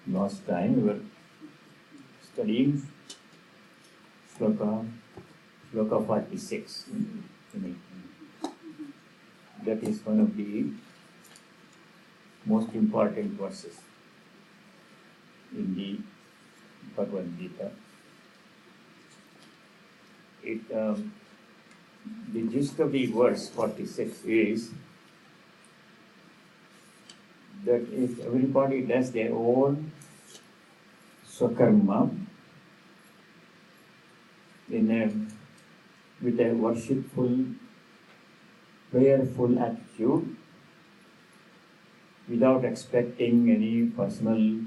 Last time we were studying Shloka 46. That is one of the most important verses in the Bhagavad Gita. The gist of the verse 46 is that if everybody does their own swakarma with a worshipful, prayerful attitude, without expecting any personal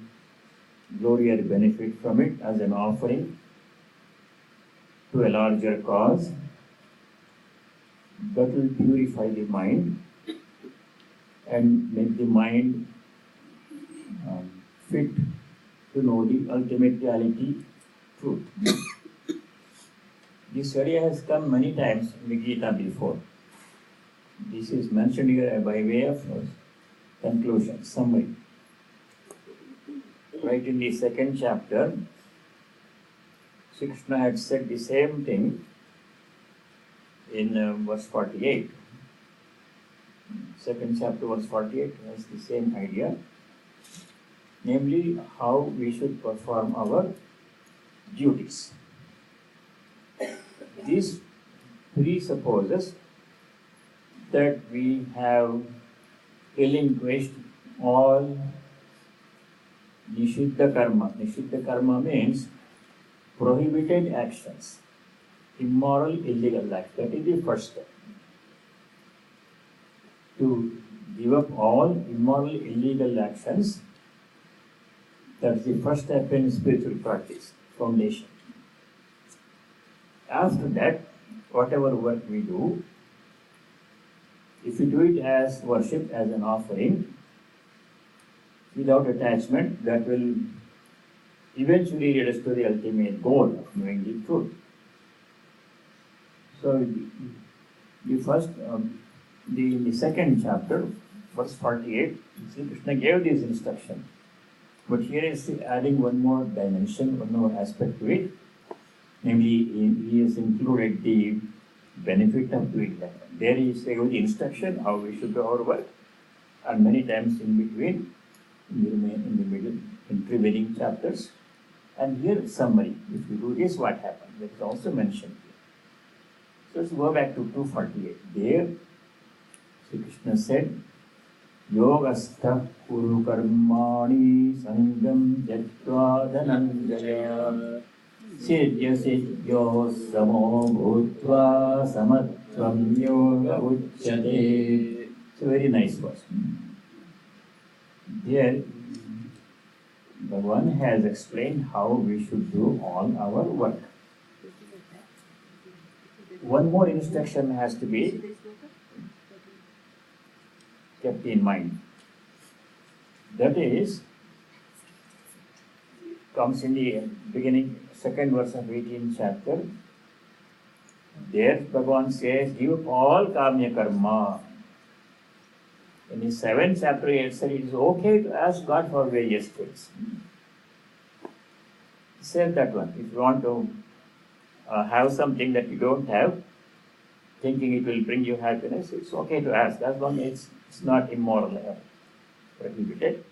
glory or benefit from it as an offering to a larger cause, that will purify the mind and make the mind fit to know the ultimate reality, truth. This idea has come many times in the Gita before. This is mentioned here by way of conclusion, summary. Right in the second chapter, Sri Krishna had said the same thing in verse 48. Second chapter, verse 48 has the same idea, namely how we should perform our duties. This presupposes that we have relinquished all Nishiddha karma. Nishiddha karma means prohibited actions, immoral, illegal acts. That is the first step. To give up all immoral, illegal actions, that's the first step in spiritual practice, foundation. After that, whatever work we do, if we do it as worship, as an offering, without attachment, that will eventually lead us to the ultimate goal of knowing the truth. So, the second chapter, verse 48, Sri Krishna gave this instruction. But here is adding one more dimension, one more aspect to it. Namely, he has included the benefit of doing that. There he gave the instruction how we should do our work, and many times in between, in the middle, intervening chapters. And here summary. If you do this, what happens? That is also mentioned here. So let's go back to 248. There, Sri Krishna said, Yogastha kuru karmani sangam jatva dhananjaya siddhya siddhyo samo bhutva samatvam yoga uchyate. It's a very nice verse. There, Bhagavan has explained how we should do all our work. One more instruction has to be kept in mind. That is, comes in the beginning, second verse of 18th chapter. There Bhagavan says, give up all kamya karma. In the 7th chapter he said it is okay to ask God for various things. He said that one. If you want to have something that you don't have, thinking it will bring you happiness, it's okay to ask, as long as it's not immoral or prohibited.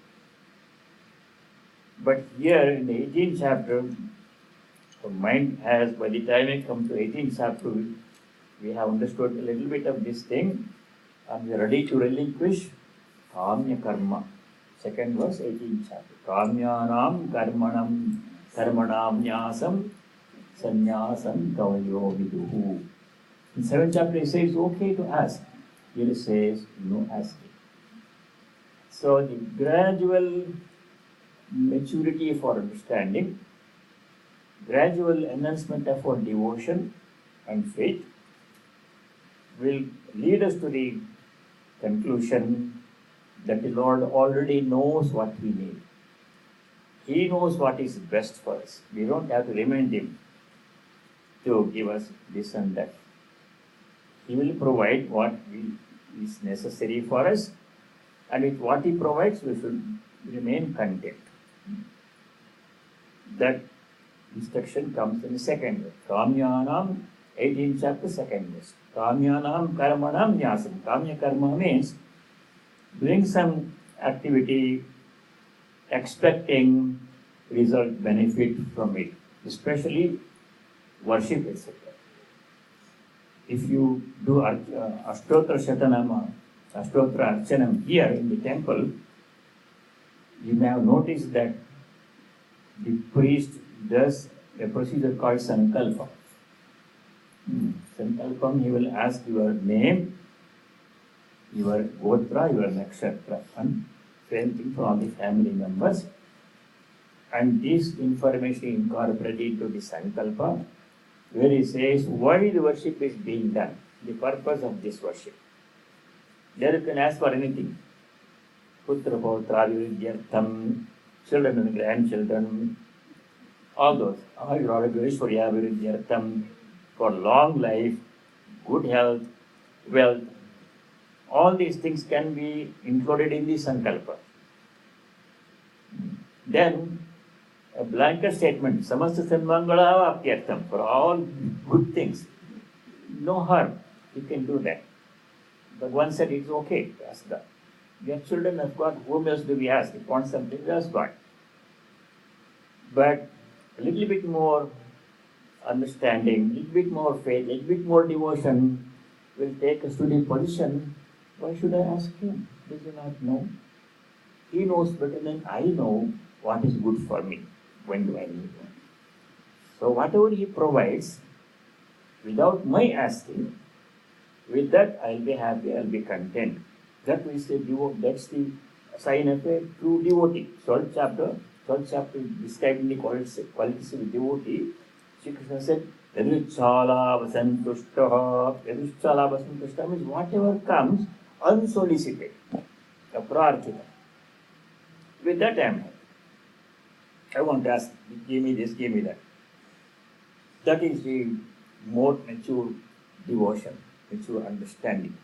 But here in the 18th chapter, the mind has, by the time we come to 18th chapter, we have understood a little bit of this thing, and we are ready to relinquish kamya karma. Second verse, 18th chapter. Kamyanam karmanam nyasam sannyasam kavayo viduhu. In 7th chapter he says it's okay to ask. Here he says no asking. So the gradual maturity for understanding, gradual enhancement of our devotion and faith will lead us to the conclusion that the Lord already knows what we need. He knows what is best for us. We don't have to remind Him to give us this and that. He will provide what is necessary for us, and with what He provides, we should remain content. That instruction comes in the second verse. Kamyanam, 18th chapter, second verse. Kamyanam karmanam nyasam. Kamya karma means doing some activity, expecting result, benefit from it, especially worship, etc. If you do Ashtotra Shatanama, Ashtotra Archanam here in the temple, you may have noticed that the priest does a procedure called Sankalpa. Sankalpam, he will ask your name, your Gotra, your Nakshatra, and same thing for all the family members. And this information incorporated into the Sankalpa, where he says why the worship is being done, the purpose of this worship. There you can ask for anything. Putra, Pautra, Viruddhyartham, children and grandchildren, all those. Ayurveda, Viruddhyartham, for long life, good health, wealth. All these things can be included in the Sankalpa. Then, a blanket statement, Samasta Sanmangala Apyartham, for all good things. No harm, you can do that. But one said it's okay to ask that. We have children of God, whom else do we ask? If we want something, we ask God. But a little bit more understanding, a little bit more faith, a little bit more devotion will take us to the position. Why should I ask him? Does he not know? He knows better than I know what is good for me. When do I need one? So whatever he provides, without my asking, with that I'll be happy, I'll be content. That is that's the sign of a true devotee. 12th chapter describing the qualities of a devotee. Shri Krishna said, Yaduchala vasantushtaha. Yaduchala vasantushtaha means whatever comes unsolicited, aprarthita. With that I am happy. I want to ask, give me this, give me that. That is the more mature devotion, mature understanding.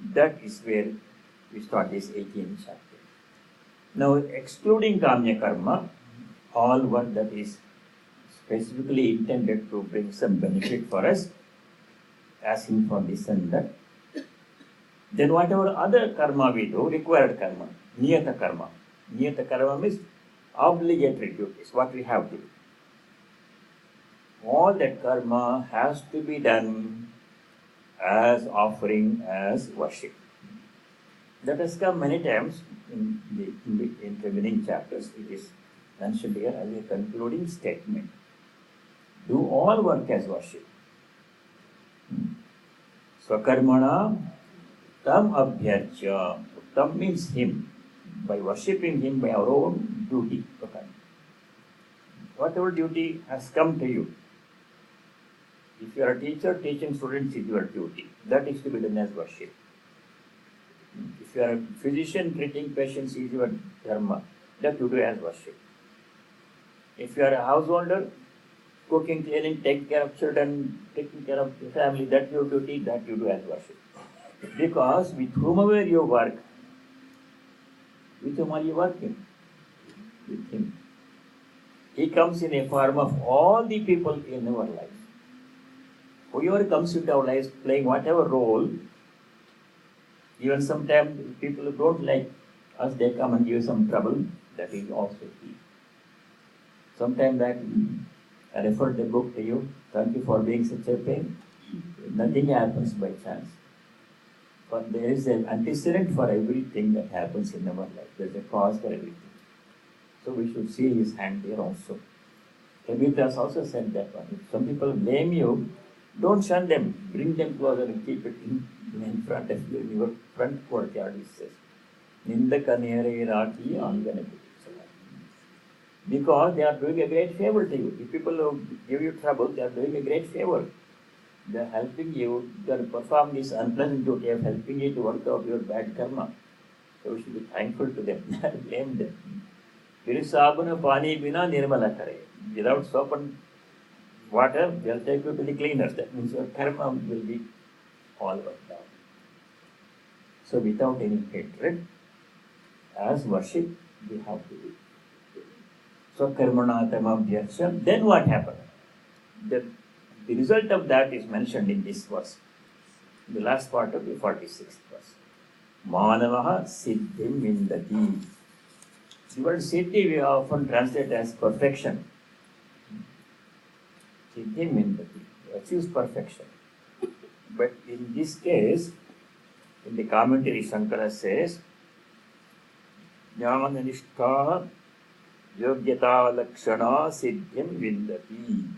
That is where we start this 18th chapter. Now, excluding Kamya Karma, all work that is specifically intended to bring some benefit for us, asking for this and that. Then whatever other karma we do, required karma, niyata karma. Niyata karma means obligatory duties, what we have to do. All that karma has to be done as offering, as worship. That has come many times in the intervening chapters. It is mentioned here as a concluding statement. Do all work as worship. Swakarmana tam abhyarcha. Tam means him. By worshipping him by our own duty. Whatever duty has come to you. If you are a teacher, teaching students is your duty. That is to be done as worship. If you are a physician, treating patients is your dharma. That you do as worship. If you are a householder, cooking, cleaning, taking care of children, taking care of the family, that's your duty, that you do as worship. Because with whomever you work, with whom are you working? With him. He comes in a form of all the people in our life. Whoever comes into our lives playing whatever role, even sometimes people who don't like us, they come and give some trouble, that is also key. Sometimes that I referred the book to you, thank you for being such a pain. Nothing happens by chance. But there is an antecedent for everything that happens in our life. There is a cause for everything. So we should see his hand there also. Kabir Das also said that one. If some people blame you, don't shun them. Bring them closer and keep it in front of you, in your front courtyard, he says. Nindaka nere rati angana. Because they are doing a great favor to you. If people who give you trouble, they are doing a great favor. They are helping you to perform this unpleasant duty of helping you to work out your bad karma. So we should be thankful to them, not blame them. Virisabuna pani bina nirmala kare. Without soap and water, they will take you to the cleaners. That means your karma will be all worked out. So without any hatred, as worship, we have to do. Swakarmana tamabhyarcham. Then what happened? The result of that is mentioned in this verse, the last part of the 46th verse. Manavaha siddhim vindati. The word siddhi we often translate as perfection. Siddhim vindati, achieves perfection. But in this case, in the commentary, Shankara says, Jnananishta yogyata lakshana siddhim vindati.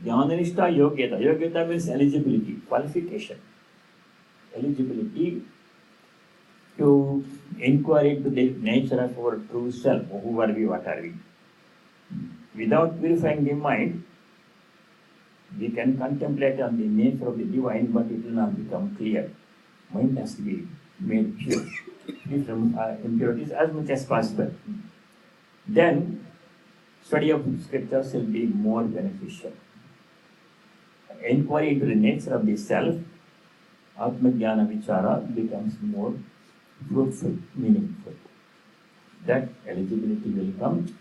Jnananishta yogyata. Yogyata means eligibility, qualification. Eligibility to inquire into the nature of our true self. Who are we, what are we? Without purifying the mind, we can contemplate on the nature of the divine, but it will not become clear. Mind has to be made pure, free from impurities as much as possible. Then, study of scriptures will be more beneficial. Inquiry into the nature of the self, Atma Jnana Vichara, becomes more fruitful, meaningful. That eligibility will come.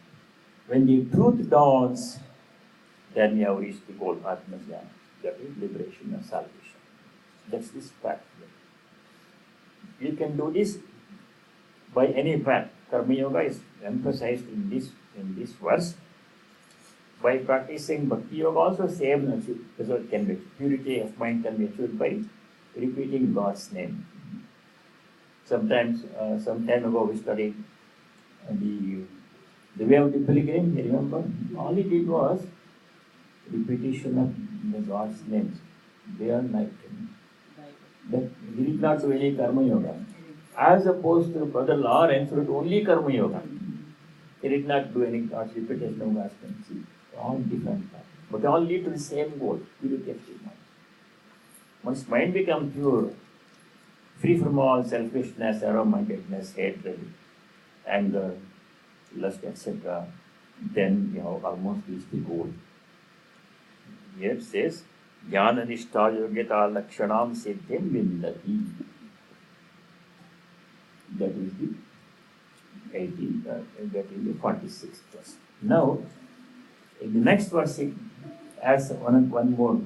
When the truth dawns, then we have reached the goal, Atma Jnana, that is liberation and salvation. That's this path. You can do this by any path. Karma Yoga is emphasized in this verse. By practicing Bhakti Yoga also same result can be. Purity of mind can be achieved by repeating God's name. Sometimes, some time ago we studied the way of the pilgrim, you remember? All he did was repetition of the God's names day and night. But he did not do any Karma Yoga. As opposed to Brother Lawrence who did only Karma Yoga. He did not do any God's repetition of God's names. All different paths. But they all lead to the same goal, purity of the mind. Once mind becomes pure, free from all selfishness, arrow-mindedness, hatred, anger, lust, etc., then you have almost reached the goal. Here it says, Jnana Nishtha Yogyata Lakshanam Siddhim Vindati. That is the 18th, that is the 46th verse. Now, in the next verse, it adds one more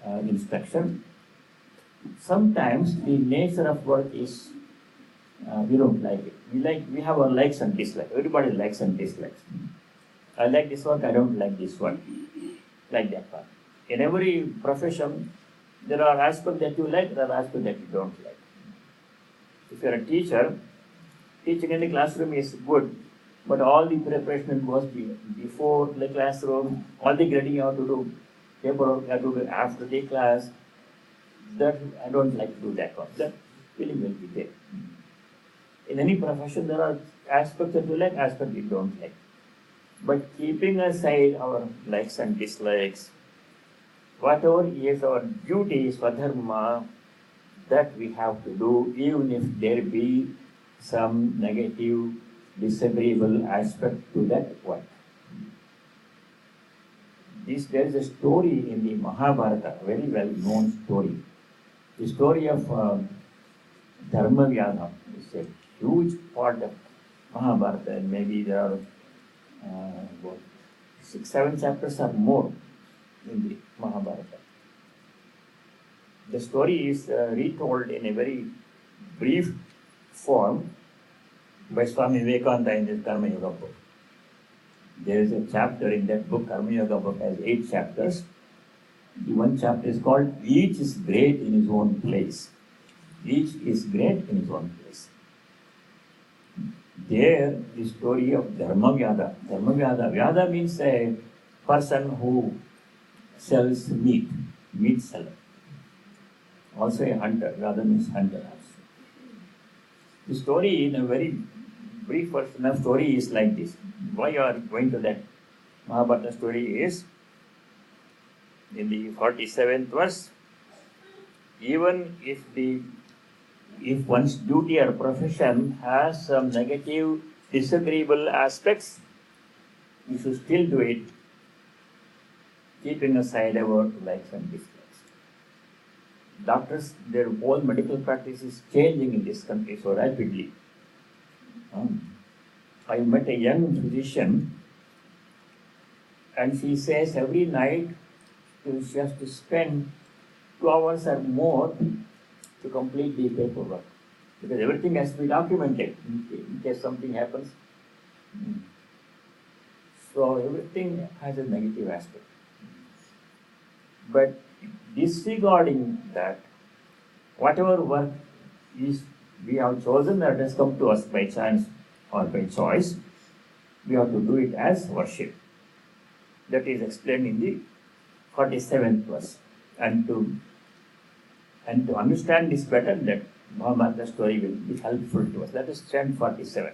instruction. Sometimes the nature of work is we don't like it. We have our likes and dislikes. Everybody likes and dislikes. I like this work, I don't like this one. Like that one. In every profession, there are aspects that you like, there are aspects that you don't like. If you are a teacher, teaching in the classroom is good, but all the preparation goes before the classroom, all the grading you have to do, paperwork you have to do after the class. That I don't like to do that one. That feeling will be there. In any profession, there are aspects that you like, aspects you don't like. But keeping aside our likes and dislikes, whatever is our duty, swadharma, that we have to do, even if there be some negative, disagreeable aspect to that work. There is a story in the Mahabharata, a very well known story. The story of Dharma Vyadha is a huge part of Mahabharata, and maybe there are about 6-7 chapters or more in the Mahabharata. The story is retold in a very brief form by Swami Vivekananda in his Karma Yoga book. There is a chapter in that book, Karma Yoga book has 8 chapters. The one chapter is called Each is Great in His Own Place. Each is great in his own place. There, the story of Dharma Vyadha. Dharma Vyadha. Vyadha means a person who sells meat seller. Also a hunter. Vyadha means hunter also. The story in a very brief version of story is like this. Why you are going to that Mahabharata story is, in the 47th verse, even if one's duty or profession has some negative, disagreeable aspects, you should still do it, keeping aside our likes and dislikes. Doctors, their whole medical practice is changing in this country so rapidly. I met a young physician, and she says every night she has to spend 2 hours or more to complete the paperwork, because everything has to be documented in case something happens. So everything has a negative aspect. But disregarding that, whatever work is we have chosen that has come to us by chance or by choice, we have to do it as worship. That is explained in the 47th verse. And to understand this better, that Mahabharata story will be helpful to us. That is chant 47.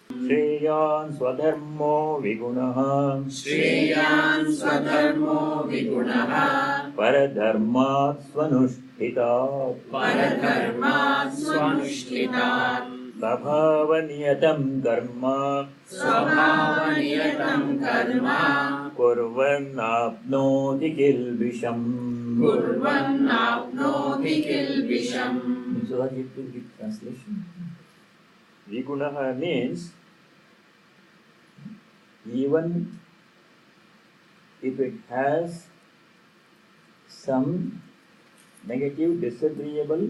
Shreyan Swadharmo Vigunaha Shreyan Swadharmo Vigunaha Paradharmat Swanushthitat Paradharmat Swanushthitat Sabhavaniyatam Karma Swabhavaniyatam Karma Kurvanapnoti Kilbisham. Kurvanapnoti Kilbisham. So that it will be translation. Vigunaha means even if it has some negative, disagreeable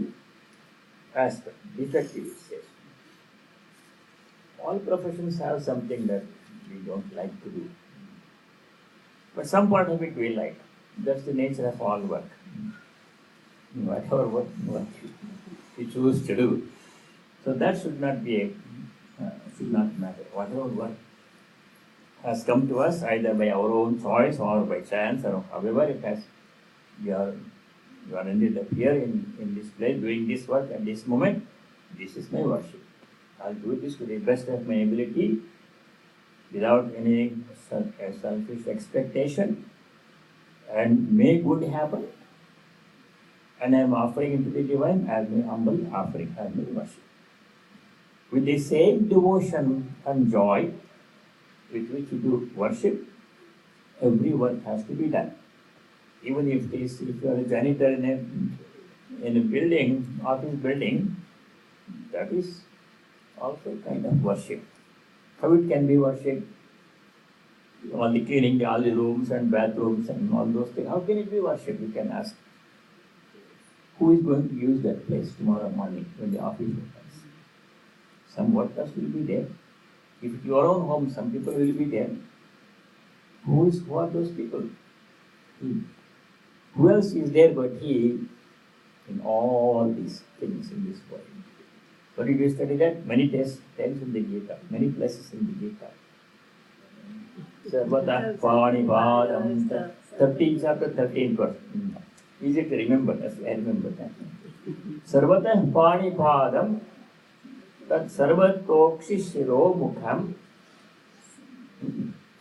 aspect, defective, it says. All professions have something that we don't like to do, but some part of it we like. That's the nature of all work. Whatever work we choose to do. So that should not matter. Whatever work has come to us, either by our own choice or by chance, or however it has, you are ended up here in this place doing this work at this moment. This is my worship. I'll do this to the best of my ability, without any selfish expectation, and may good happen. And I am offering into the divine as my humble offering, as my worship. With the same devotion and joy with which you do worship, every work has to be done. Even if you are a janitor in a building, office building, that is also kind of worship. How it can be worship? All the cleaning, all the rooms and bathrooms and all those things. How can it be worship? You can ask. Who is going to use that place tomorrow morning when the office opens? Some workers will be there. If it's your own home, some people will be there. Who are those people? He. Who else is there but he in all these things in this world? So did you study that? Many times in the Gita, many places in the Gita. Sarvata Panipadam, 13 chapter 13 verse. Easy to remember, as I remember that. Sarvata Panipadam, Tat Sarvatokshi Shiro Mukham,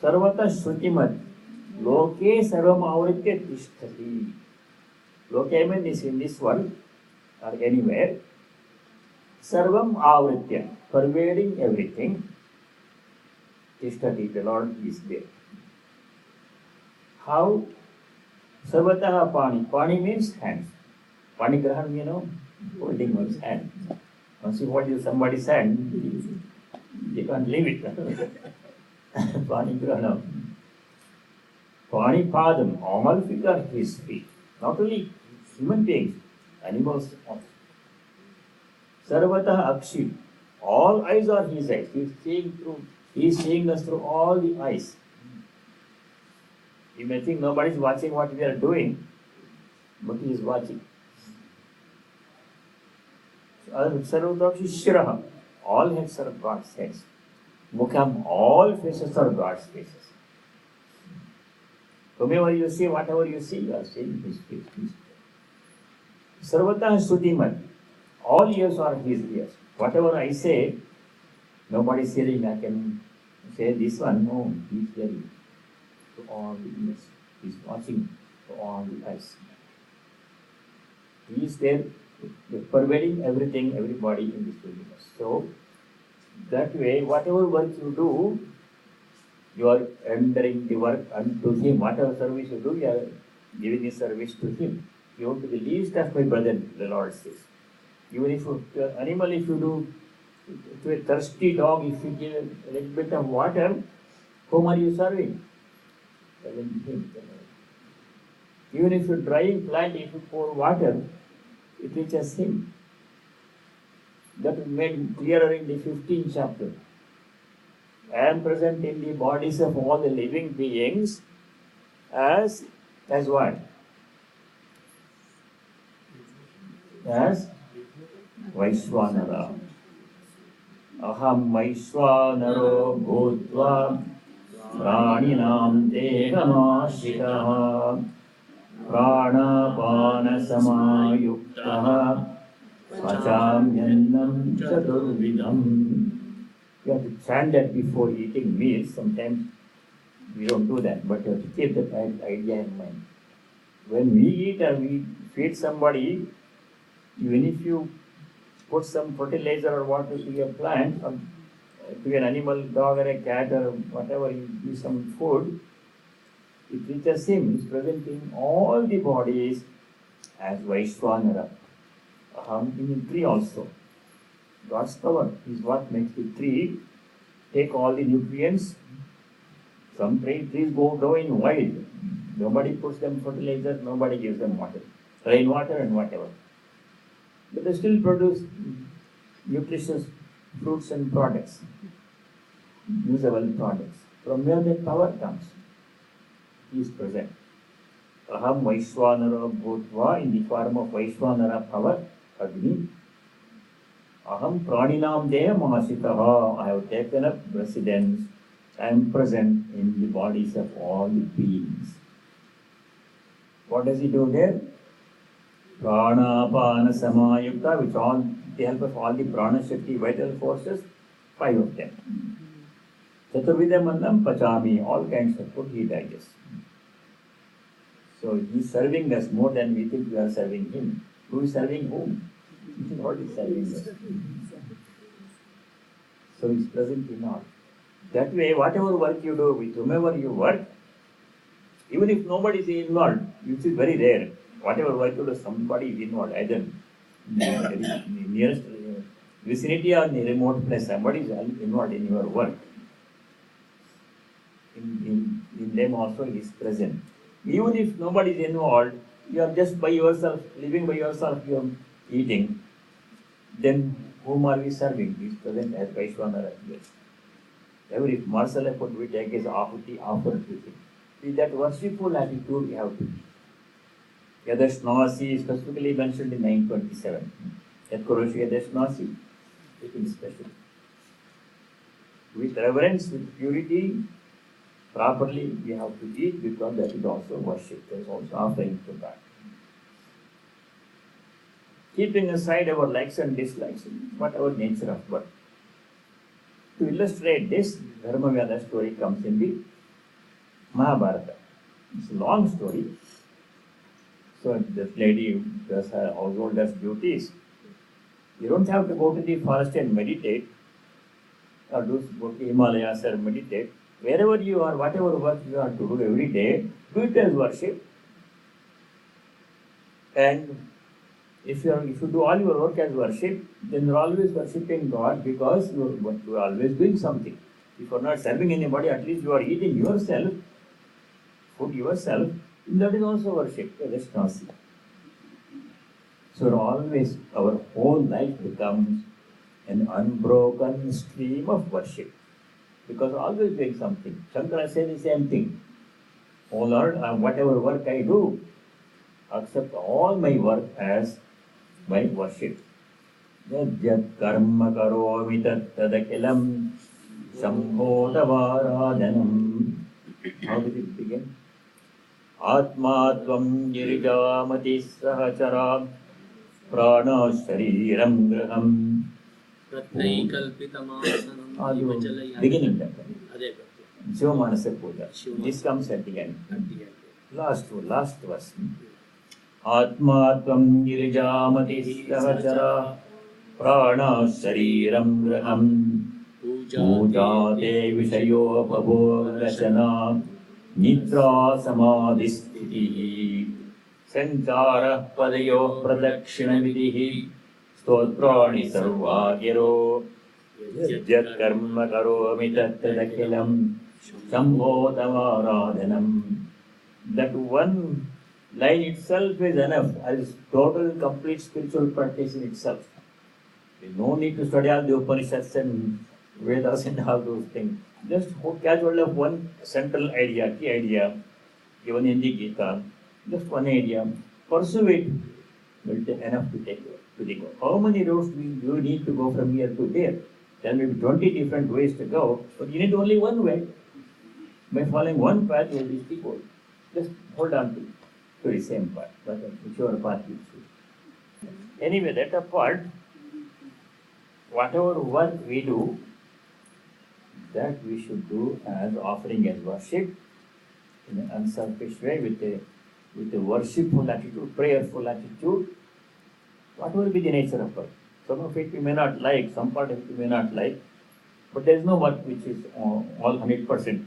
Sarvata Shutimat, Loke Sarvam Avritya Tishtati. Loke means in this world or anywhere. Sarvam Avritya, pervading everything. Tishtati, the Lord is there. How? Sarvataha Pani. Pani means hands. Pani Grahan, holding one's hand. Once you hold somebody's hand, you can't leave it. Pani Grahana. Pani Padam, all feet are his feet. Not only human beings, animals also. Sarvataha Akshi, all eyes are his eyes. He is seeing us through all the eyes. You may think nobody is watching what we are doing, but he is watching. Sarvataha Shiraha, all heads are God's heads. Mukham, all faces are God's faces. Whomever you see, whatever you see, you are seeing his face. Sarvataha Sutimat, all ears are his ears. Whatever I say, nobody is hearing. I can say this one, no, he is hearing to all the ears. He is watching to all the eyes. He is there, pervading everything, everybody in this universe. So, that way, whatever work you do, you are rendering the work unto him. Whatever service you do, you are giving the service to him. You are to the least of my brethren, the Lord says. Even if you are animal, if you do To a thirsty dog, if you give a little bit of water, whom are you serving? Serving him. Even if you're drying plant, if you pour water, it reaches him. That is made clearer in the 15th chapter. I am present in the bodies of all the living beings as what? As Vaishwanara. Aham Vaishwanaro Bhutva Praninam Dehamashitaha Pranapana Samayuktaha Pachamyannam Chaturvidam. You have to chant that before eating meals. Sometimes we don't do that, but you have to keep that idea in mind. When we eat or we feed somebody, even if you put some fertilizer or water to your plant, or to an animal, dog or a cat or whatever, you give some food, it reaches him. He is present in all the bodies as Vaishwanara. In the tree also. God's power is what makes the tree take all the nutrients. Some trees go in wild. Nobody puts them fertilizer, nobody gives them water, rainwater and whatever. But they still produce nutritious fruits and products, usable products. From where that power comes? He is present. Aham Vaishwanara Bhutva, in the form of Vaishwanara power, Agni. Aham Praninam Deha Mahasitaha, I have taken up residence. I am present in the bodies of all the beings. What does he do there? Pranapana Samayukta, with all the help of all the Prana Shakti vital forces, 5 of them. Chaturvidam Annam Pachami, all kinds of food he digests. So he is serving us more than we think we are serving him. Who is serving whom? God is serving us. So he is present in all. That way, whatever work you do, with whomever you work, even if nobody is involved, which is very rare, whatever work you do, somebody is involved, either in the nearest vicinity or in the remote place, somebody is involved in your work. In them also he is present. Even if nobody is involved, you are just by yourself, living by yourself, you are eating, then whom are we serving? He is present as Vaishwanara. Every morsel of food we take is ahuti offered to him. See, that worshipful attitude we have to be. Yadashnasi is specifically mentioned in 927. Yatkoroshi Yadashnasi, it is special. With reverence, with purity, properly we have to eat, because that is also worship. There is also offering to God. Keeping aside our likes and dislikes, whatever nature of birth. To illustrate this, Dharmavyada story comes in the Mahabharata. It's a long story. So this lady does her householder's duties. You don't have to go to the forest and meditate, or go to Himalayas or meditate. Wherever you are, whatever work you are to do every day, do it as worship. And if you do all your work as worship, then you are always worshipping God, because you are always doing something. If you are not serving anybody, at least you are eating yourself, food yourself, that is also worship. That is Nasi. So always our whole life becomes an unbroken stream of worship, because always doing something. Shankara said the same thing. Oh Lord, whatever work I do, accept all my work as my worship. Yad karma karomi tat tadakilam sambhodavaradhanam. How did it begin? Atma tvam girijamati sahachara prana shariram graham. Beginning that one. Jivamanasa Puja. This comes at the end. Last verse. Atma tvam girijamati sahachara prana shariram graham. Pujate vishayo pabodashana nitra samadhisthitihi sanchara padayo pradakshina vidihi stotrani sarvagiro Yat karma karomi tattadakilam sambhodamaradhanam. That one line itself is enough as total complete spiritual practice in itself. There is no need to study all the Upanishads and Vedas and all those things. Just catch hold of one central idea, key idea, given in the Gita, just one idea, pursue it, will take enough to take to the goal. How many roads do you need to go from here to there? There may be 20 different ways to go, but you need only one way. By following one path, you will reach the goal. Just hold on to the same path, whichever path you choose. Anyway, that apart, whatever work we do, that we should do as offering as worship in an unselfish way with a worshipful attitude, prayerful attitude. What will be the nature of work? Some of it we may not like, some part of it we may not like, but there is no work which is all 100%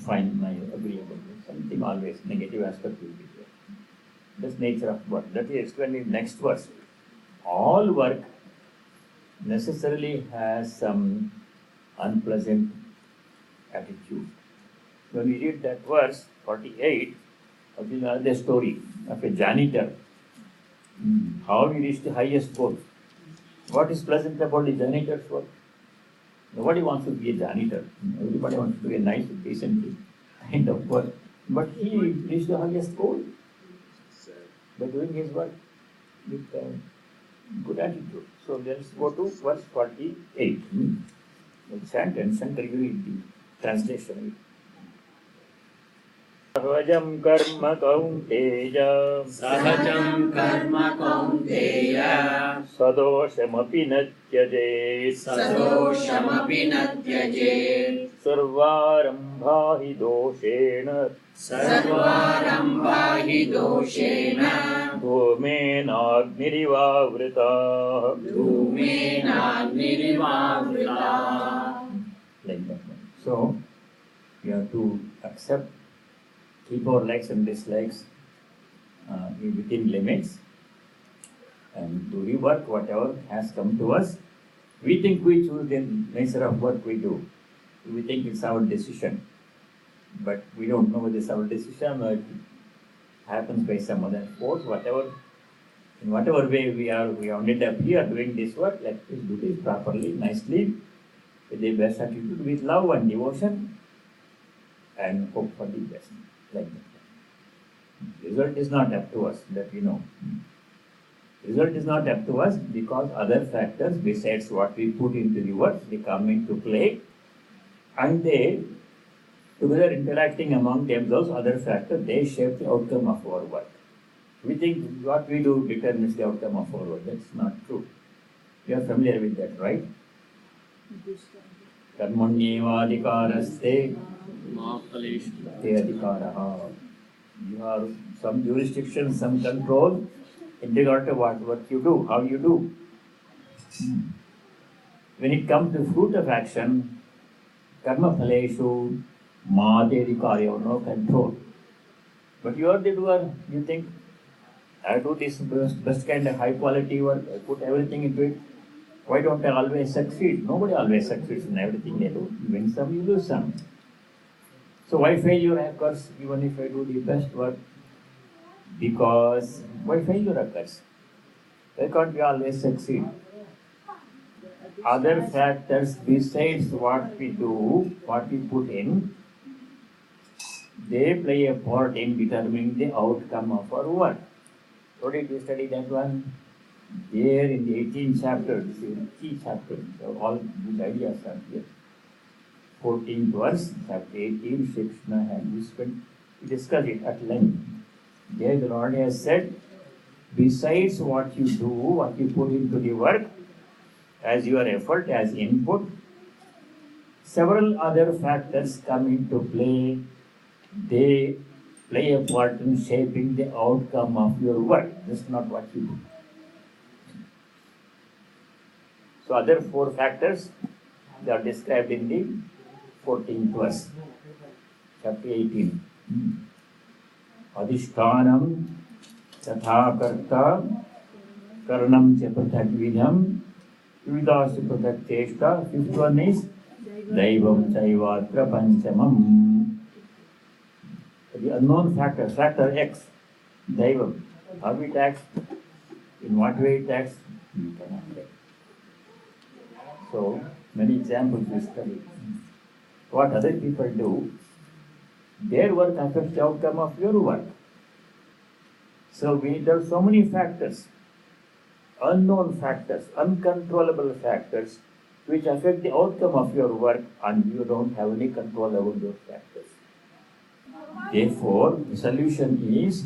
fine, agreeable. Something always negative aspect will be there. That's nature of work. That is explained in next verse. All work necessarily has some unpleasant attitude. When we read that verse 48, the story of a janitor, how he reached the highest goal. What is pleasant about the janitor's work? Nobody wants to be a janitor. Everybody wants to do a nice, decent kind of work. But he reached the highest goal by doing his work with good attitude. So let's go to verse 48. We'll chant and Shankar will read the translation. Sahajam karma kaunteya Sahajam karma kaunteya sadoshamapi natyajet sadoshamapi natyajet sarvarambha hi doshena sarvarambha hi doshena dhumena agnirivavrita. Like that. So, you have to accept, keep our likes and dislikes within limits, and do the work whatever has come to us. We think we choose the nature of work we do. We think it's our decision, but we don't know whether it's our decision or it happens by some other force. In whatever way we ended up here doing this work, let's do this properly, nicely, with the best attitude, with love and devotion, and hope for the best. Like that. Result is not up to us, that we know. Result is not up to us because other factors besides what we put into the work, they come into play, and they, together interacting among themselves, other factors, they shape the outcome of our work. We think what we do determines the outcome of our work. That's not true. You are familiar with that, right? Karmanyevadhikaraste te adhikaraha. You have some jurisdiction, some control in regard to what work you do, how you do. When it comes to fruit of action, karma phaleshu madhikaraha, no control. But you are the doer, you think, I do this best kind of high quality work, I put everything into it. Why don't I always succeed? Nobody always succeeds in everything they do. You win some, you lose some. So why failure occurs even if I do the best work? Because why failure occurs? Why can't we always succeed? Other factors besides what we do, what we put in, they play a part in determining the outcome of our work. How did we study that one? There in the 18th chapter, this is the key chapter, so all these ideas are here. 14th verse, chapter 18, Shikshna, and we discussed it at length. There the Lord has said, besides what you do, what you put into the work, as your effort, as input, several other factors come into play. They play a part in shaping the outcome of your work. That's not what you do. So other four factors, they are described in the 14th verse, chapter 18. Adhishtanam tatha karta karanam cha prathakvidham Vividasu Pratakteshta. Fifth one is Daivam Chaivatra Panchamam. The unknown factor, factor X, Daivam. How we tax? In what way it tax? You cannot say. So, many examples we study. What other people do, their work affects the outcome of your work. So there are so many factors, unknown factors, uncontrollable factors, which affect the outcome of your work, and you don't have any control over those factors. Therefore, the solution is,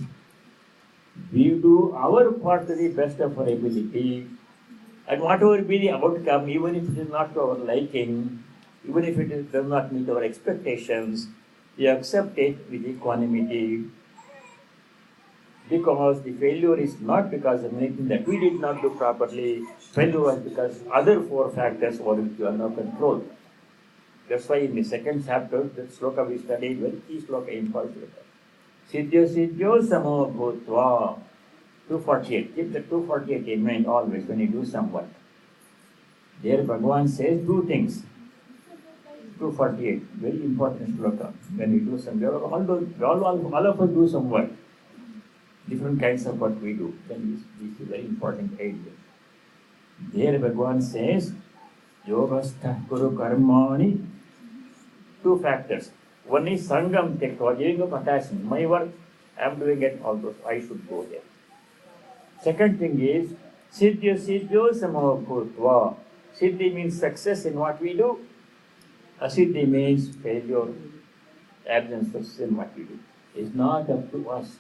we do our part to the best of our ability, and whatever be the outcome, even if it is not to our liking, even if does not meet our expectations, we accept it with equanimity, because the failure is not because of anything that we did not do properly. Failure was because other four factors were under control. That's why in the second chapter, the sloka we studied, very key sloka important. Siddhyo siddhyo samo bhutva. 248. Keep the 248 in mind always when you do some work. There Bhagavan says two things. 248, very important sloka. When we do some work, all of us do some work. Different kinds of work we do. Then this is a very important idea. There Bhagavan says, Yogastha Kuru Karmani. Two factors. One is Sangam Tekva, giving up attachment. My work, I am doing it, although I should go there. Second thing is, Siddhya Siddhyo Samabhutva. Siddhi means success in what we do. Asiddhi means failure, absence of sin, what we do. It's not up to us.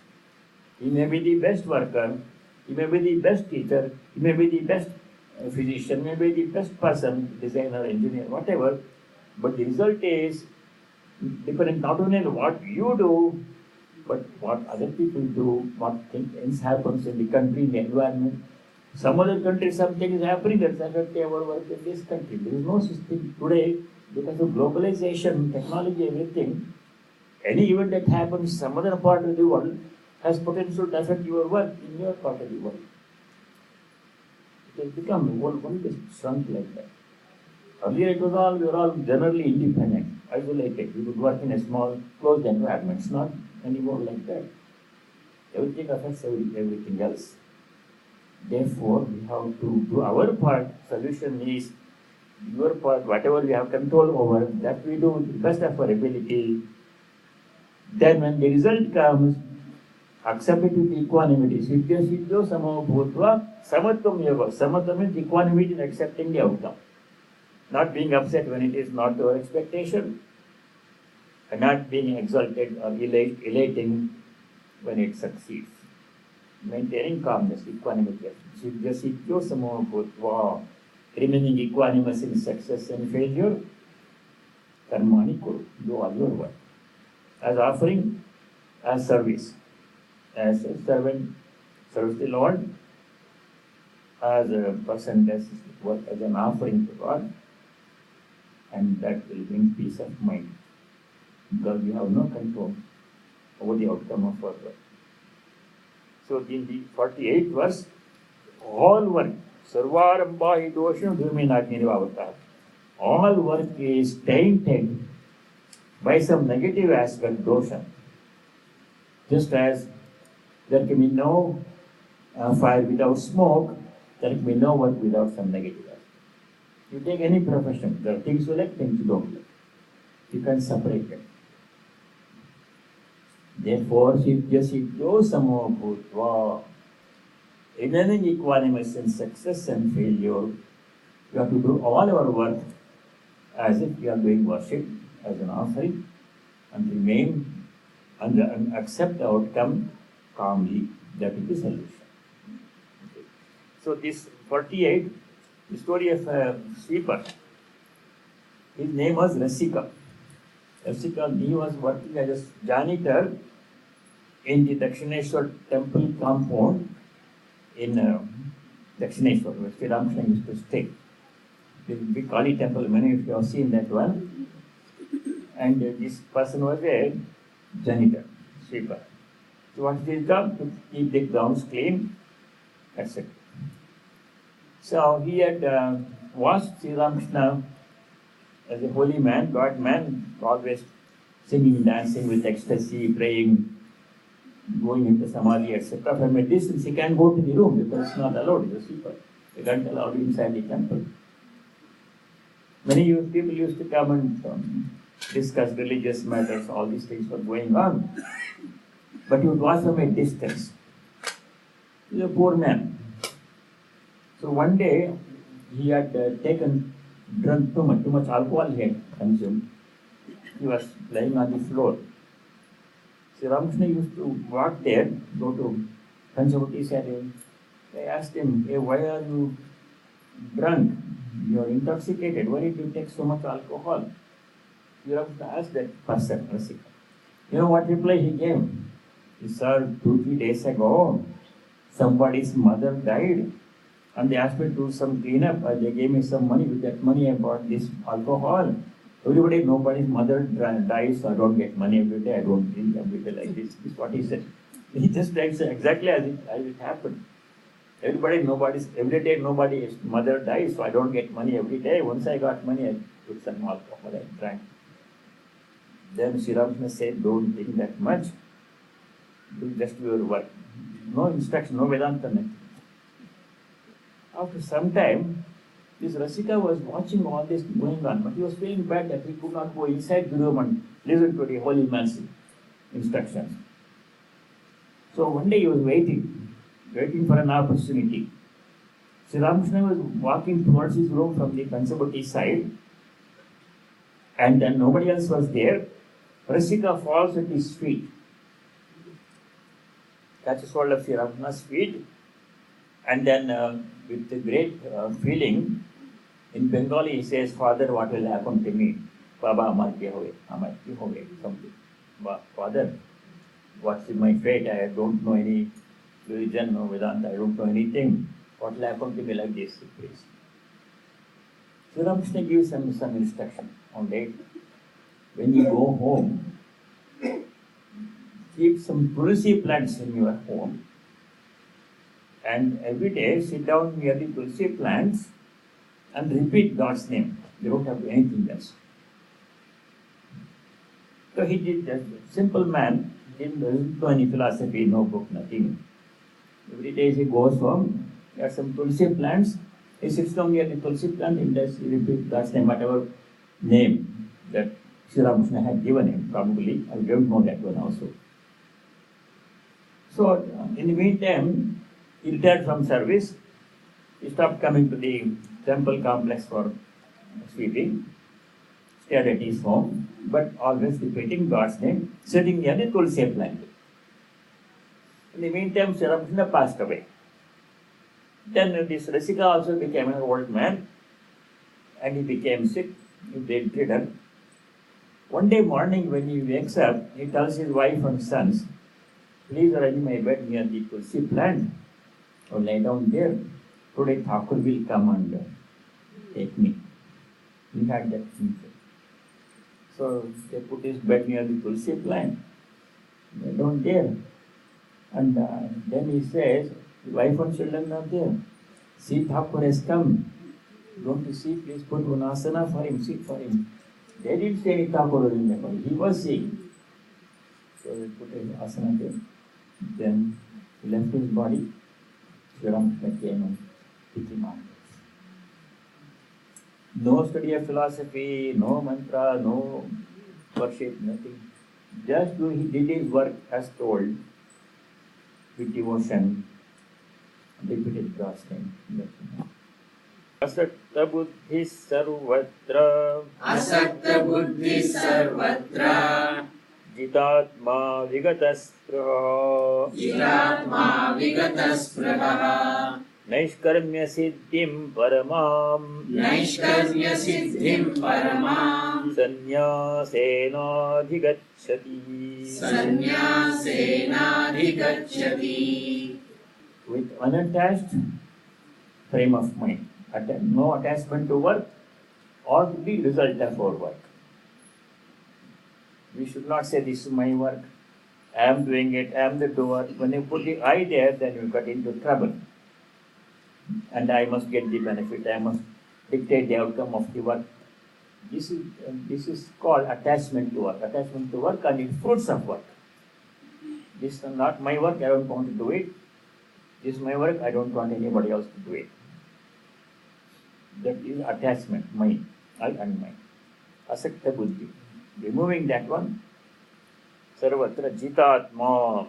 He may be the best worker, he may be the best teacher, he may be the best physician, may be the best person, designer, engineer, whatever, but the result is dependent not only on what you do, but what other people do, what things happens in the country, in the environment. Some other country, something is happening that's affecting our work in this country. There is no system today because of globalization, technology, everything. Any event that happens some other part of the world has potential to affect your work in your part of the world. It has become, the world is shrunk like that. Earlier we were all generally independent, isolated. We would work in a small, closed environment. It's not anymore like that. Everything affects everything else. Therefore, we have to do our part. Solution is your part, whatever we have control over, that we do to the best of our ability. Then when the result comes, accept it with equanimity. Siddhya siddhyo samo bhutva samatvam yoga. Samatvam means equanimity in accepting the outcome. Not being upset when it is not to our expectation, and not being exalted or elating when it succeeds. Maintaining calmness, equanimity. Siddhya siddhyo samo bhutva. Remaining equanimous in success and failure. Karmani kuru. Do all your work. As offering, as service. As a servant serves the Lord, as a person does work as an offering to God, and that will bring peace of mind, because we have no control over the outcome of our work. So in the 48th verse, all work, sarvarambha hi dosham dhurminagni nivavata. All work is tainted by some negative aspect, dosha. Just as there can be no fire without smoke, there can be no work without some negative aspect. You take any profession, there are things you like, things you don't like. You can separate them. Therefore, siddhya siddhyo samo bhutva. Remaining equanimous in success and failure, you have to do all our work as if you are doing worship, as an offering, and remain and accept the outcome calmly. That is the solution. Okay. So this 48, the story of a sweeper. His name was Rasika. Rasika, he was working as a janitor in the Dakshineshwar temple compound in Dakshineshwar, where Sri Ramakrishna used to stay. The big Kali temple, many of you have seen that one. And this person was a janitor, sweeper. So what is his job? To keep the grounds clean, etc. So he had watched Sri Ramakrishna as a holy man, God man, always singing, dancing with ecstasy, praying, going into samadhi, etc. From a distance, he can't go to the room because it's not allowed, the people. They can't allow him inside the temple. Many people used to come and discuss religious matters, all these things were going on. But he would watch from a distance. He was a poor man. So one day, he had drunk too much alcohol he had consumed. He was lying on the floor. Sri Ramakrishna used to walk there, go to Panchavati said, they asked him, hey, why are you drunk? You are intoxicated. Why did you take so much alcohol? You have to ask that person, Rasika. You know what reply he gave? He said, 2-3 days ago, somebody's mother died and they asked me to do some cleanup. They gave me some money. With that money, I bought this alcohol. Nobody's mother dies, so I don't get money every day. I don't drink every day like this. This is what he said. He just said exactly as it happened. Every day nobody's mother dies, so I don't get money every day. Once I got money, I put some alcohol and drank. Then Sri Ramakrishna said, don't think that much. Do just your work. No instruction, no Vedanta, nothing. After some time, this Rasika was watching all this going on, but he was feeling bad that he could not go inside the room and listen to the holy man's instructions. So one day he was waiting for an opportunity. Sri Ramakrishna was walking towards his room from the Panchavati side, and then nobody else was there. Rasika falls at his feet, catches hold of Sri Ramakrishna's feet, and then with a great feeling, in Bengali he says, Father, what will happen to me? Baba, amar kya hoge, something. Father, what's my fate? I don't know any religion, no Vedanta, I don't know anything. What will happen to me like this? Please. Sri Ramakrishna gives some instruction on that. When you go home, keep some tulsi plants in your home, and every day sit down near the tulsi plants and repeat God's name. You don't have anything else. So he did that. Simple man, didn't know any philosophy, no book, nothing. Every day he goes home, there are some tulsi plants, he sits down near the tulsi plant and does repeat God's name, whatever name that Sri Ramakrishna had given him, probably. I don't know that one also. So in the meantime, he retired from service. He stopped coming to the temple complex for sweeping, stayed at his home, but always repeating God's name, sitting near the tulsi plant. In the meantime, Sri Ramakrishna passed away. Then this Rasika also became an old man, and he became sick, he bedridden. One day morning when he wakes up, he tells his wife and sons, please arrange my bed near the tulsi plant, or lay down there. Today Thakur will come and take me. He had that thinking. So they put his bed near the tulsi plant, lay down there. And then he says, the wife and children are there. See, Thakur has come. Don't you see? Please put one asana for him, sit for him. They didn't say any Thakur in the body. He was seeing. So they put an asana there. Then he left his body. Sri Ramakrishna came and picked him up. No study of philosophy, no mantra, no worship, nothing. Just he did his work as told, with devotion, repeated God's name. Asakta buddhi sarvatra, Asakta buddhi sarvatra, jitatma vigataspra, jitatma vigataspra, Naishkarmya siddhim paramam, Naishkarmya siddhim paramam, Sanyasena adhigacchati. Sanyasena adhigacchati. With unattached frame of mind, no attachment to work or to the result of our work. We should not say, this is my work, I am doing it, I am the doer. When you put the I there, then you get into trouble. And I must get the benefit, I must dictate the outcome of the work. This is called attachment to work. Attachment to work and the fruits of work. This is not my work, I don't want to do it. This is my work, I don't want anybody else to do it. That is attachment, mine, I and mine. Asakta buddhi. Removing that one, sarvatra jitatma.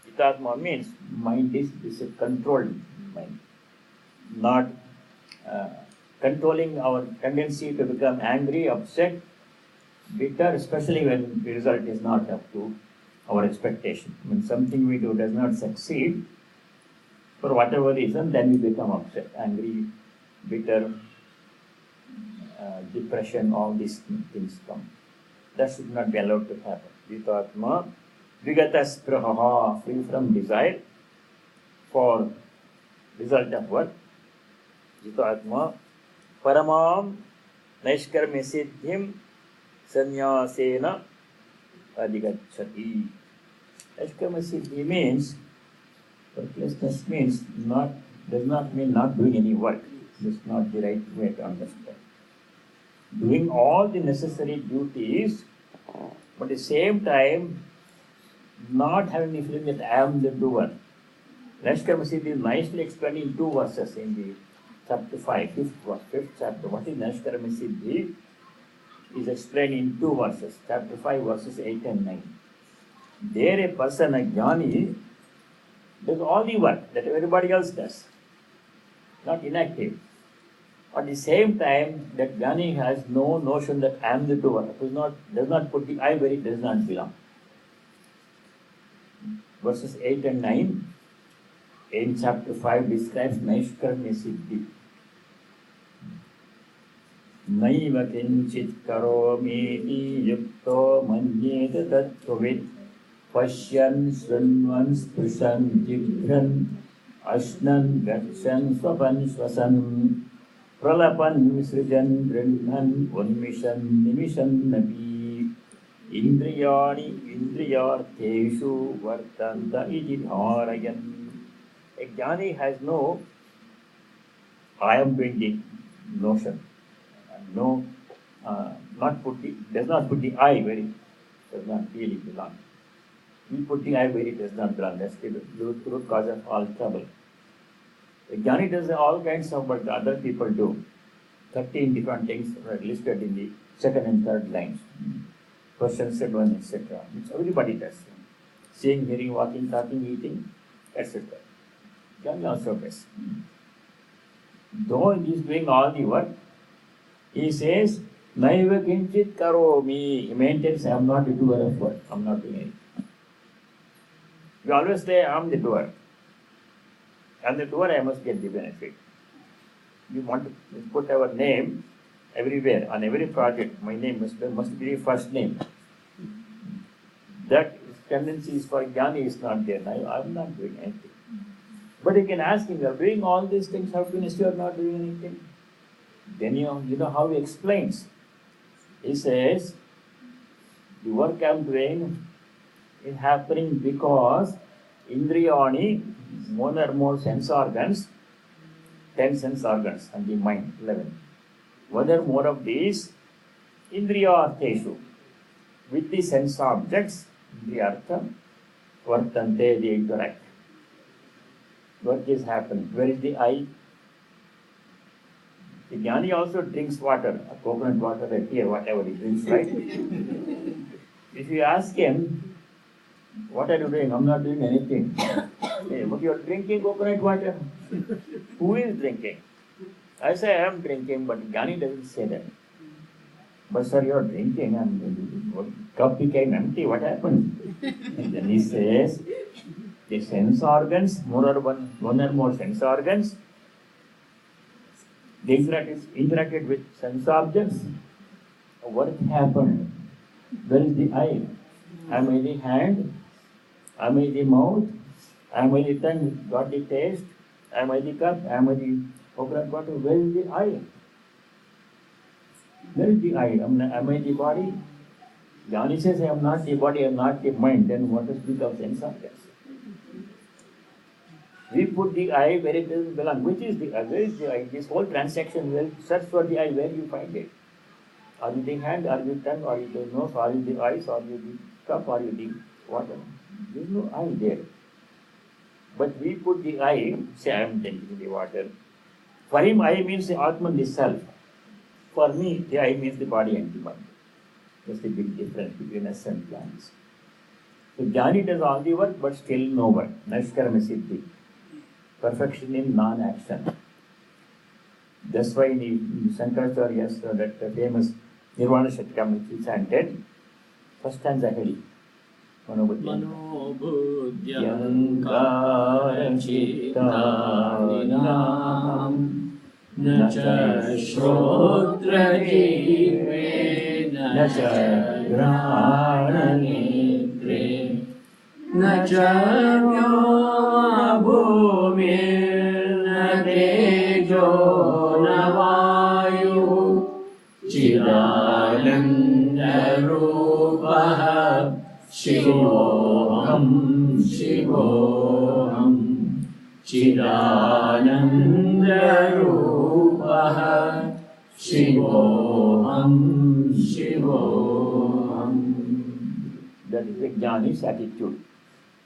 Jitatma means mind is a controlled mind, not controlling our tendency to become angry, upset, bitter, especially when the result is not up to our expectation. When something we do does not succeed, for whatever reason, then we become upset, angry, bitter, depression, all these things come. That should not be allowed to happen. Jitatma, vigatas prahaha, free from desire for result of work. Jitatma, paramam naishkarmya siddhim sanyasena adhigacchati. Naishkarmya siddhi means, worklessness means does not mean not doing any work. This is not the right way to understand. Doing all the necessary duties, but at the same time, not having the feeling that I am the doer. Naishkarmya siddhi is nicely explained in 2 verses in the chapter 5, 5th chapter. What is Naishkarmya siddhi? Is explained in 2 verses, chapter 5, verses 8 and 9. There a person, a jnani, does all the work that everybody else does, not inactive. At the same time, that jnani has no notion that I am the doer. Does not put the I where it does not belong. Verses 8 and 9 in chapter 5 describes Naishkarmya siddhi. Naiva kinchit karomiti yukto manyeta tattvavid pashyan srunvan sprishan jigran ashnan gakshan swapan swasan pralapan visrijan grinhan unmishan nimishan napi indriyani indriyartheshu vartanta iti dharayan. A jnani has no I am doing the notion. No, does not put the I where it does not really belong. We put the I where it does not belong. That's the root cause of all trouble. The jnani does all kinds of what the other people do. 13 different things are listed in the second and third lines. Person, said one, etc. Which everybody does. Seeing, hearing, walking, talking, eating, etc. Jnani also does. Though he is doing all the work, he says, Naiva kinchit karomi. He maintains, I am not the doer of work. I am not doing anything. We always say, I am the doer. I am the doer, I must get the benefit. We want to put our name everywhere, on every project. My name must be the first name. That tendency is for jnani is not there. I am not doing anything. But you can ask him, you are doing all these things, how can you say you are not doing anything? Then you know how he explains. He says, the work I am doing is happening because indriyani, one or more sense organs, 10 sense organs, and the mind, 11. One or more of these, indriyartheshu, with the sense objects, indriyartha, vartante, they interact. Work is happening. Where is the I? The jnani also drinks water, coconut water, a tea, whatever he drinks, right? If you ask him, what are you doing? I'm not doing anything. Hey, but you are drinking coconut water. Who is drinking? I say I am drinking, but jnani doesn't say that. But sir, you are drinking and the cup became empty. What happened? And then he says, the sense organs, one or more sense organs, they interacted with sense objects. What happened? Where is the eye? Am I the hand? Am I the mouth? Am I the tongue? Got the taste? Am I the cup? Am I the coconut water? Where is the eye? Where is the eye? Am I the body? Jnani says, I am not the body, I am not the mind. Then what is speak of sense objects? We put the I where it doesn't belong. Which is the I? Where is the I? This whole transaction will search for the I where you find it. Are you the hand? Are you tongue? Are you the nose? Are you the eyes? Are you the cup? Are you the water? There is no I there. But we put the I, say I am drinking the water. For him, I means the Atman, the self. For me, the I means the body and the mind. That's the big difference between us and plants. So Jnani does all the work, but still no work. Nashkarma siddhi. Perfection in non-action. That's why in Shankaracharya's that famous Nirvana Shatkam which he chanted, first stanza heady. Manobudhyankaranchittarinam na cha shrotrajive na cha grananetre na cha vyoma bhumir na tejo na vayu chidananda rupaha Shivoham, Shivoham, Chidananda Rupaha, Shivoham, Shivoham. That is the Jnani's attitude.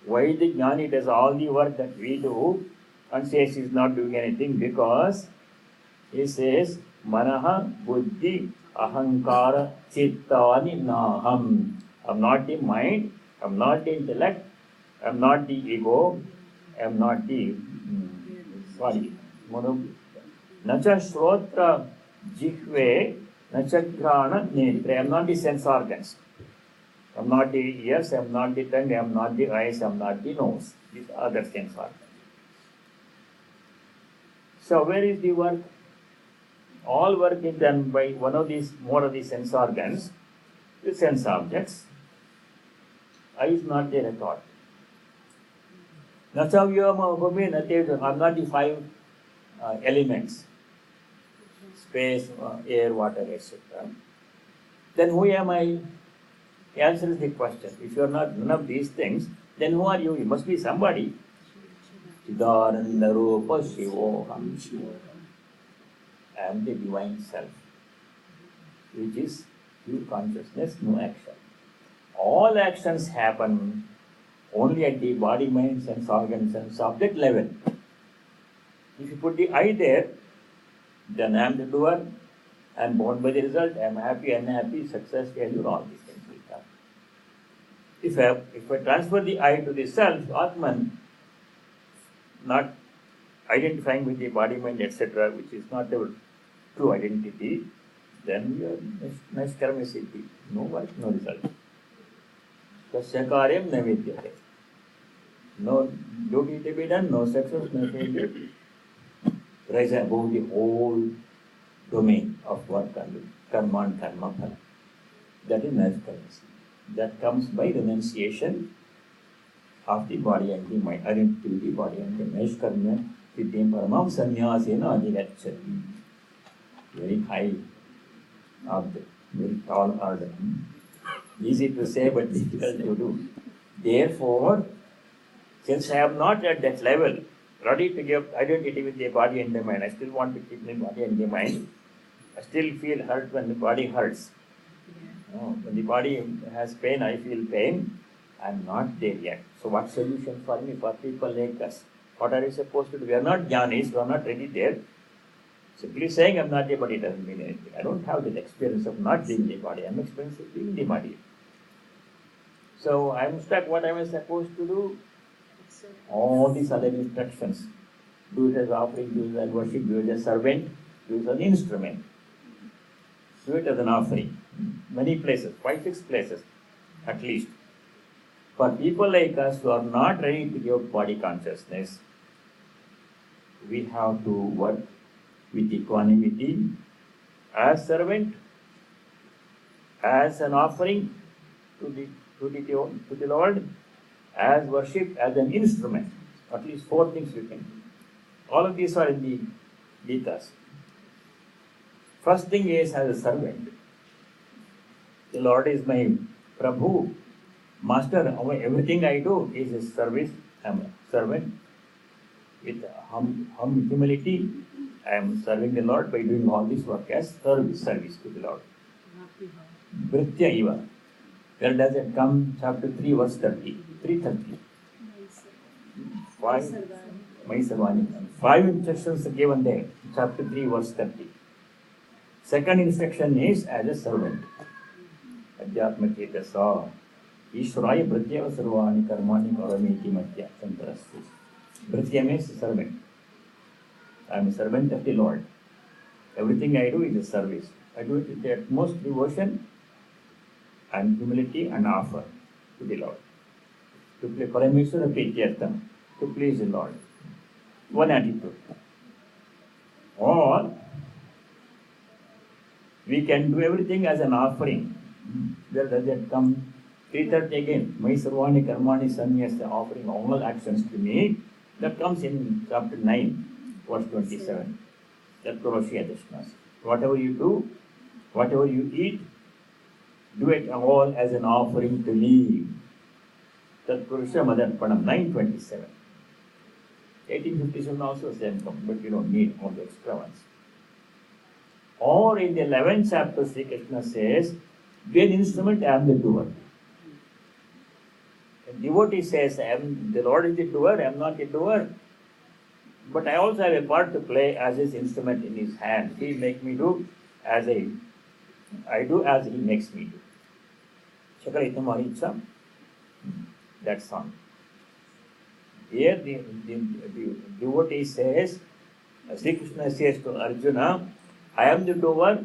Why the Jnani does all the work that we do and says he is not doing anything? Because he says, Manaha, Buddhi, Ahankara, Chittani, Naham. I'm not the mind, I'm not the intellect, I'm not the ego, I'm not the, Nacha Shrotra Jihve, Nacha Grana Netre. I'm not the sense organs. I'm not the ears, I'm not the tongue, I'm not the eyes, I'm not the nose. These are other sense organs. So where is the work? All work is done by one of these, more of these sense organs, the sense objects. I is not there at all. I'm not the five elements, space, air, water, etc. Then who am I? The answer is the question. If you are not none of these things, then who are you? You must be somebody. Chidananda Rupa Shivoham. I am the divine self, which is pure consciousness, no action. All actions happen only at the body, mind, sense organ, sense object level. If you put the I there, then I am the doer, I am bound by the result, I am happy, unhappy, success, failure, all these things will come. If I transfer the I to the self, Atman, not identifying with the body, mind, etc., which is not the true identity, then we are Nashkarma siddhi. No work, no result. Kasyakaryam navidyate. No duty to be done, no success, no failure. Rise above the whole domain of work and karma and karma phala. That is Nashkarma siddhi. That comes by renunciation of the body and the mind, identity with the body and the Nashkarma siddhim paramam sannyasena adhigacchati. Very high object, very tall order. Easy to say, but difficult to do. Therefore, since I am not at that level, ready to give identity with the body and the mind, I still want to keep my body and the mind. I still feel hurt when the body hurts. When the body has pain, I feel pain. I am not there yet. So what solution for me, for people like us? What are we supposed to do? We are not jnanis, we are not ready there. Simply saying I am not the body doesn't mean anything. I don't have that experience of not being the body. I am experiencing being the body. So I am stuck. What am I supposed to do? All these other instructions. Do it as offering, do it as worship, do it as servant, do it as an instrument. Do it as an offering. Many places, 5-6 places at least. For people like us who are not ready to give body consciousness, we have to work with equanimity, as servant, as an offering to the Lord, as worship, as an instrument. At least 4 things we can do. All of these are in the Gitas. First thing is as a servant. The Lord is my Prabhu, Master. Everything I do is a service. I am a servant. with humility, I am serving the Lord by doing all this work as service to the Lord. Bhritya Iva. Where does it come? Chapter 3, verse 30. 330. 5 instructions are given there. Chapter 3, verse 30. Second instruction is as a servant. Adhyatma Chetasa. Ishwaraya Bhrityava Sarvani Karmani Karamiti Matya Santarasya. Bhritya means servant. I am a servant of the Lord. Everything I do is a service. I do it with the utmost devotion and humility and offer to the Lord. To play Parameshwara Prityartham, to please the Lord. One attitude. Or we can do everything as an offering. Where does that come? 330 again. Mai Sarvani Karmani Sanyasa, offering all actions to me. That comes in chapter 9, verse 27. That Purushya Dashnas. Whatever you do, whatever you eat, do it all as an offering to me. That Purusha Madarpanam, 927. 1857 also same come, but you don't need all the extra ones. Or in the 11th chapter, Sri Krishna says, be an instrument, I am the doer. A devotee says, the Lord is the doer, I am not a doer. But I also have a part to play as his instrument in his hand. He makes me do as I do as he makes me do. Chakaraitam Maricha, that song. Here the devotee says, Sri Krishna says to Arjuna, I am the doer,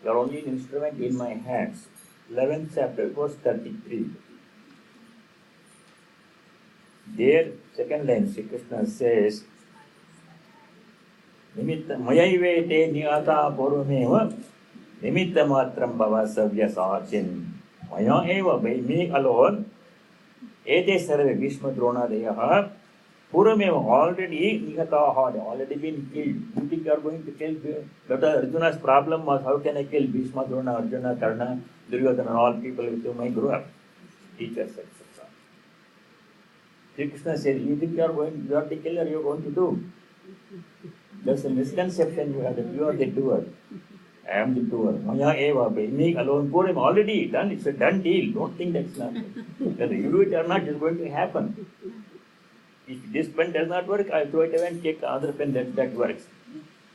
you are only an instrument in my hands. 11th chapter, verse 33. There, second line, Sri Krishna says, Nimitta mayaive te niyata purvameva nimitta matram bhava savya sachin. Maya eva, by me alone, ete sarve Bhishma Dronadayaha purvameva, already nihataha, already been killed. You think you are going to kill? But Arjuna's problem was, how can I kill Bhishma, Drona, Arjuna, Karna, Duryodhana, and all people with whom I grew up? Teachers, etc. Sri Krishna says, you think you are the killer, you are going to do. There's a misconception you have that you are the doer. I am the doer. Maya eva, by me alone, Purim, already done. It's a done deal. Don't think that's not. Whether you do it or not, it's going to happen. If this pen does not work, I'll throw it away and take another pen that works.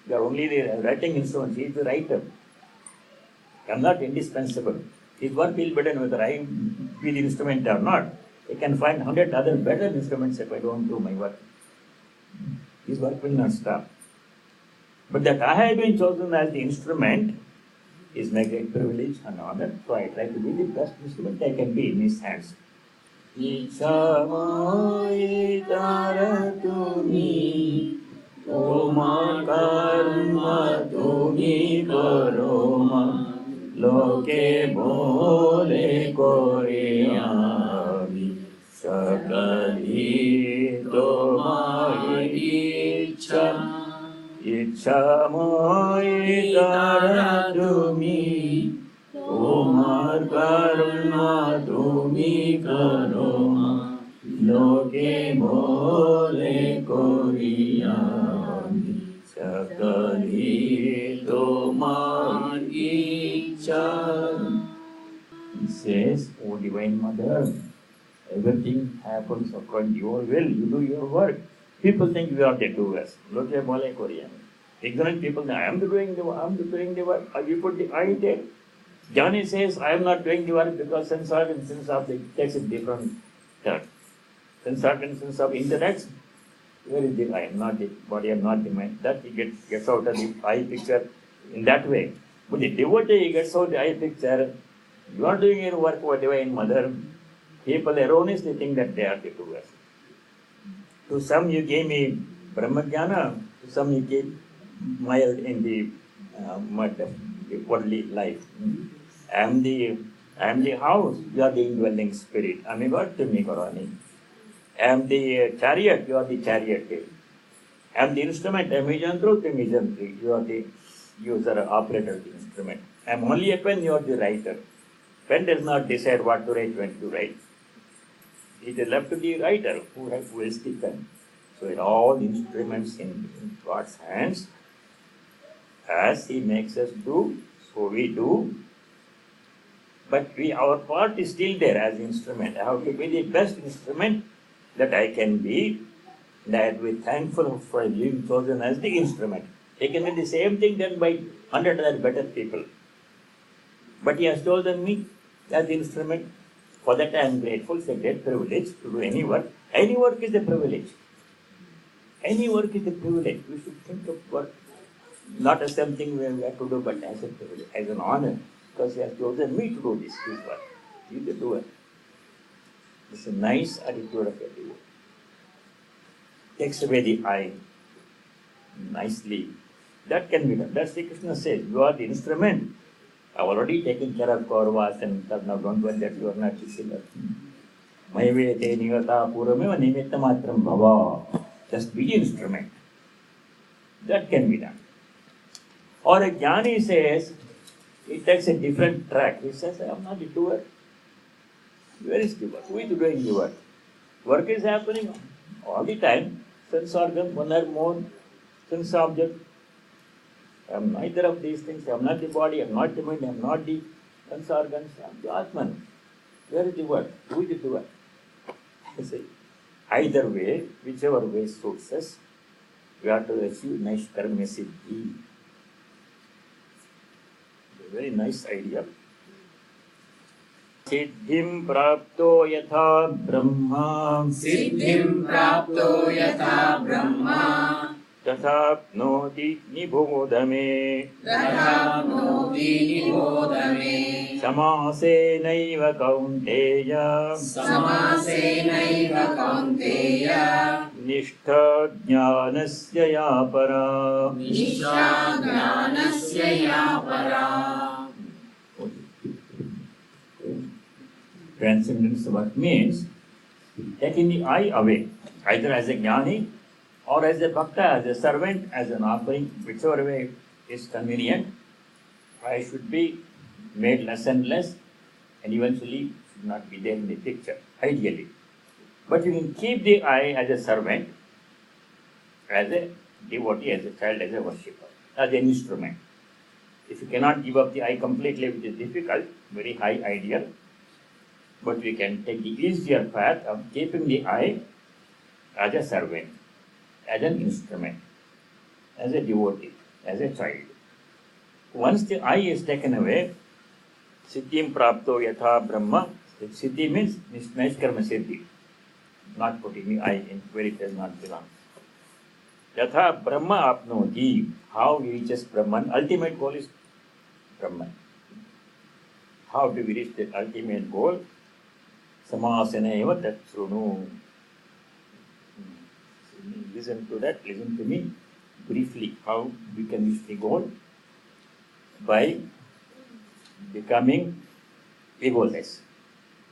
You are only the writing instrument. He is the writer. I am not indispensable. His work will be done whether I be the instrument or not. I can find 100 other better instruments if I don't do my work. His work will not stop. But that I have been chosen as the instrument is my great privilege and honor. So I try to be the best instrument I can be in his hands. Ichamai taratumi Oma karma tumi karoma Loke bole koreyavi Sakali tomai icha Ichamai taratumi Omar karma tumi karoma Loke bole koriyami Sakali tomar icha. He says, O Divine Mother, everything happens according to your will. You do your work. People think we are the doers. Loke bole koriyami. Ignorant people think, I am doing the work. You put the I there. Jnani says, I am not doing the work because sense organ, sense object takes a different turn. Sense organ, sense of intellect, where is the I am not the body, I am not the mind. That he gets out of the eye picture in that way. But the devotee gets out the eye picture. You are doing your work, O Divine Mother. People erroneously think that they are the doers. To some you gave me Brahmajnana, to some you gave mild in the mud, the worldly life. I am the house, you are the indwelling spirit. Amigot to me Korani. I am the chariot, you are the charioteer. I am the instrument, I am Mijantru to Mijantri. You are the user, operator of the instrument. I am only a pen, you are the writer. Pen does not decide what to write, when to write. It is left to the writer who is the pen. So it all instruments in God's hands. As He makes us do, so we do. But our part is still there as instrument. I have to be the best instrument that I can be. And I have to be thankful for being chosen as the instrument. He can be the same thing done by 100 other better people. But He has chosen me as the instrument. For that I am grateful. It's a great privilege to do any work. Any work is a privilege. Any work is a privilege. We should think of work not as something we have to do, but as a privilege, as an honor. Because He has chosen me to do this work. He is the doer. It's a nice attitude of a doer. Takes away the I nicely. That can be done. That's Sri Krishna says, you are the instrument. I've already taken care of Kauravas and now don't worry that you are not the sinner. Mayavete nivata purameva nimitta matram bhava. Just be the instrument. That can be done. Or a jnani says, he takes a different track. He says, I am not the doer. Where is the work? Who is doing the work? Work is happening all the time. Sense organ, one or more sense object. I am neither of these things. I am not the body, I am not the mind, I am not the sense organs. I am the Atman. Where is the work? Who is the doer? Either way, whichever way suits us, we have to achieve nice karma siddhi. A very nice idea. Siddhim prapto yatha brahma. Siddhim prapto yatha Brahma. Tathapnoti nibodhame. Tathapnoti nibodhame. Samasenaiva kaunteya. Samasenaiva kaunteya. Nishtha jnanasya ya para. Nishtha jnanasya ya para. Transcendence work means taking the I away, either as a jnani or as a bhakta, as a servant, as an offering, whichever way is convenient. I should be made less and less and eventually should not be there in the picture, ideally. But you can keep the I as a servant, as a devotee, as a child, as a worshipper, as an instrument. If you cannot give up the I completely, which is difficult, very high ideal, but we can take the easier path of keeping the I as a servant, as an instrument, as a devotee, as a child. Once the I is taken away, siddhim prapto yatha brahma. Siddhi means nishkarma siddhi, not putting the I in where it does not belong. Yatha brahma apnoti, how he reaches Brahman. Ultimate goal is Brahman. How do we reach the ultimate goal? Samasana eva tat srunu. Listen to that, listen to me briefly. How we can reach the goal? By becoming egoless.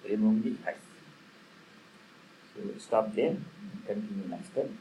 Remove the I. So stop there, continue next time.